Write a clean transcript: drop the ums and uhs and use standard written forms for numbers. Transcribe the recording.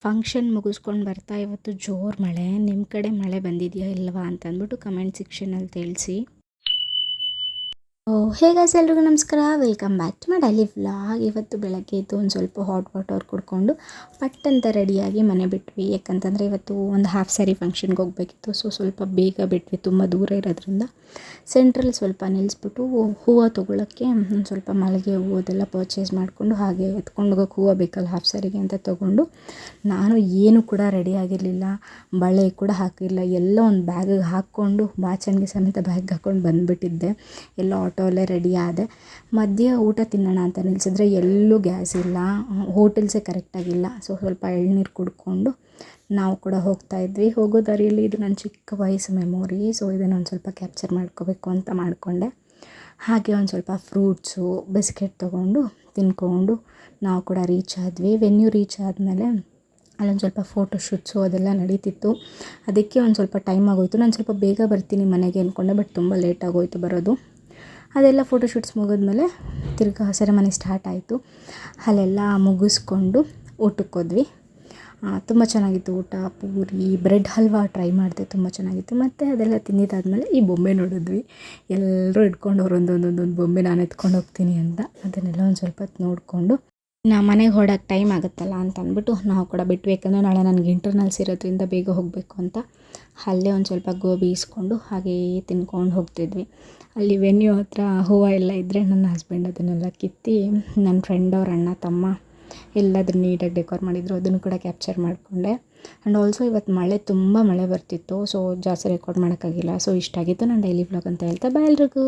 Function ಮುಗಿಸ್ಕೊಂಡು ಬರ್ತಾ ಇವತ್ತು ಜೋರು ಮಳೆ. ನಿಮ್ಮ ಕಡೆ ಮಳೆ ಬಂದಿದೆಯಾ ಇಲ್ವಾ ಅಂತ ಅಂದ್ಬಿಟ್ಟು ಕಮೆಂಟ್ ಸೆಕ್ಷನಲ್ಲಿ ತಿಳಿಸಿ. ಹೇ ಗೈಸ್, ಎಲ್ರಿಗೂ ನಮಸ್ಕಾರ. Welcome back to my daily vlog. ಇವತ್ತು ಬೆಳಗ್ಗೆ ಎದ್ದು ಒಂದು ಸ್ವಲ್ಪ ಹಾಟ್ ವಾಟರ್ ಕುಡ್ಕೊಂಡು ಪಟ್ಟಂತ ರೆಡಿಯಾಗಿ ಮನೆ ಬಿಟ್ವಿ. ಯಾಕಂತಂದರೆ ಇವತ್ತು ಒಂದು ಹಾಫ್ ಸ್ಯಾರಿ ಫಂಕ್ಷನ್ಗೆ ಹೋಗಬೇಕಿತ್ತು. ಸ್ವಲ್ಪ ಬೇಗ ಬಿಟ್ವಿ, ತುಂಬ ದೂರ ಇರೋದ್ರಿಂದ. ಸೆಂಟ್ರಲ್ಲಿ ಸ್ವಲ್ಪ ನಿಲ್ಲಿಸ್ಬಿಟ್ಟು ಹೂವು ತೊಗೊಳಕ್ಕೆ ಒಂದು ಸ್ವಲ್ಪ ಮಲ್ಲಿಗೆ ಹೂವು ಅದೆಲ್ಲ ಪರ್ಚೇಸ್ ಮಾಡಿಕೊಂಡು, ಹಾಗೆ ಎತ್ಕೊಂಡು ಹೋಗೋಕ್ಕೆ ಹೂವು ಬೇಕಲ್ಲ ಹಾಫ್ ಸ್ಯಾರಿಗೆ ಅಂತ ತೊಗೊಂಡು, ನಾನು ಏನು ಕೂಡ ರೆಡಿ ಆಗಿರಲಿಲ್ಲ, ಬಳೆ ಕೂಡ ಹಾಕಿರಲಿಲ್ಲ. ಎಲ್ಲ ಒಂದು ಬ್ಯಾಗಿಗೆ ಹಾಕ್ಕೊಂಡು ಬಾಚಣಿಗೆ ಸಮೇತ ಬ್ಯಾಗ್ ಹಾಕ್ಕೊಂಡು ಬಂದುಬಿಟ್ಟಿದ್ದೆ. ಎಲ್ಲ ಆಟೋಲ್ಲೇ ರೆಡಿ ಆದೆ. ಮಧ್ಯೆ ಊಟ ತಿನ್ನೋಣ ಅಂತ ನಿಲ್ಲಿಸಿದ್ರೆ ಎಲ್ಲೂ ಗ್ಯಾಸ್ ಇಲ್ಲ, ಹೋಟೆಲ್ಸೇ ಕರೆಕ್ಟಾಗಿಲ್ಲ. ಸ್ವಲ್ಪ ಎಳ್ನೀರು ಕುಡ್ಕೊಂಡು ನಾವು ಕೂಡ ಹೋಗ್ತಾ ಇದ್ವಿ. ಹೋಗೋ ದಾರಿಯಲ್ಲಿ ಇದು ನನ್ನ ಚಿಕ್ಕ ವಯಸ್ಸು ಮೆಮೊರಿ. ಇದನ್ನು ಒಂದು ಸ್ವಲ್ಪ ಕ್ಯಾಪ್ಚರ್ ಮಾಡ್ಕೋಬೇಕು ಅಂತ ಮಾಡಿಕೊಂಡೆ. ಹಾಗೆ ಒಂದು ಸ್ವಲ್ಪ ಫ್ರೂಟ್ಸು ಬಿಸ್ಕೆಟ್ ತೊಗೊಂಡು ತಿನ್ಕೊಂಡು ನಾವು ಕೂಡ ರೀಚ್ ಆದ್ವಿ. ವೆನ್ಯೂ ರೀಚ್ ಆದಮೇಲೆ ಅಲ್ಲೊಂದು ಸ್ವಲ್ಪ ಫೋಟೋ ಶೂಟ್ಸು ಅದೆಲ್ಲ ನಡೀತಿತ್ತು. ಅದಕ್ಕೆ ಒಂದು ಸ್ವಲ್ಪ ಟೈಮ್ ಆಗೋಯಿತು. ನಾನು ಸ್ವಲ್ಪ ಬೇಗ ಬರ್ತೀನಿ ಮನೆಗೆ ಅಂದ್ಕೊಂಡೆ, ಬಟ್ ತುಂಬ ಲೇಟ್ ಆಗೋಯಿತು ಬರೋದು. ಅದೆಲ್ಲ ಫೋಟೋ ಶೂಟ್ಸ್ ಮುಗಿದ್ಮೇಲೆ ತಿರ್ಗಾ ಸೆರೆಮನಿ ಸ್ಟಾರ್ಟ್ ಆಯಿತು. ಅಲ್ಲೆಲ್ಲ ಮುಗಿಸ್ಕೊಂಡು ಊಟಕ್ಕೆ ಹೋದ್ವಿ. ತುಂಬ ಚೆನ್ನಾಗಿತ್ತು ಊಟ. ಪೂರಿ, ಬ್ರೆಡ್ ಹಲ್ವಾ ಟ್ರೈ ಮಾಡಿದೆ, ತುಂಬ ಚೆನ್ನಾಗಿತ್ತು. ಮತ್ತು ಅದೆಲ್ಲ ತಿಂದಿದ್ದಾದಮೇಲೆ ಈ ಬೊಂಬೆ ನೋಡಿದ್ವಿ. ಎಲ್ಲರೂ ಇಟ್ಕೊಂಡವ್ರು ಒಂದೊಂದು ಬೊಂಬೆ ನಾನು ಎತ್ಕೊಂಡು ಹೋಗ್ತೀನಿ ಅಂತ. ಅದನ್ನೆಲ್ಲ ಒಂದು ಸ್ವಲ್ಪ ಹೊತ್ತು ನೋಡಿಕೊಂಡು ಮನೆಗೆ ಹೊರಡೋಕ್ಕೆ ಟೈಮ್ ಆಗುತ್ತಲ್ಲ ಅಂತ ಅಂದ್ಬಿಟ್ಟು ನಾವು ಕೂಡ ಬಿಟ್ವಿ. ಯಾಕಂದರೆ ನಾಳೆ ನನಗೆ ಇಂಟರ್ನಲ್ಸ್ ಇರೋದ್ರಿಂದ ಬೇಗ ಹೋಗಬೇಕು ಅಂತ. ಅಲ್ಲೇ ಒಂದು ಸ್ವಲ್ಪ ಗೋಬಿ ಇಸ್ಕೊಂಡು ಹಾಗೆಯೇ ತಿನ್ಕೊಂಡು ಹೋಗ್ತಿದ್ವಿ. ಅಲ್ಲಿ ವೆನ್ಯೂ ಹತ್ರ ಹೂವು ಎಲ್ಲ ಇದ್ದರೆ ನನ್ನ ಹಸ್ಬೆಂಡ್ ಅದನ್ನೆಲ್ಲ ಕಿತ್ತಿ ನನ್ನ ಫ್ರೆಂಡ್ ಅವ್ರ ಅಣ್ಣ ತಮ್ಮ ಎಲ್ಲದನ್ನು ನೀಟಾಗಿ ಡೆಕೋರ್ ಮಾಡಿದರು. ಅದನ್ನು ಕೂಡ ಕ್ಯಾಪ್ಚರ್ ಮಾಡಿಕೊಂಡೆ. ಆ್ಯಂಡ್ ಆಲ್ಸೋ ಇವತ್ತು ತುಂಬ ಮಳೆ ಬರ್ತಿತ್ತು. ಜಾಸ್ತಿ ರೆಕಾರ್ಡ್ ಮಾಡೋಕ್ಕಾಗಿಲ್ಲ. ಇಷ್ಟ ಆಗಿತ್ತು ನನ್ನ ಡೈಲಿ ವ್ಲಾಗ್ ಅಂತ ಹೇಳ್ತಾ ಬಾಯ್ ಎಲ್ರಿಗೂ.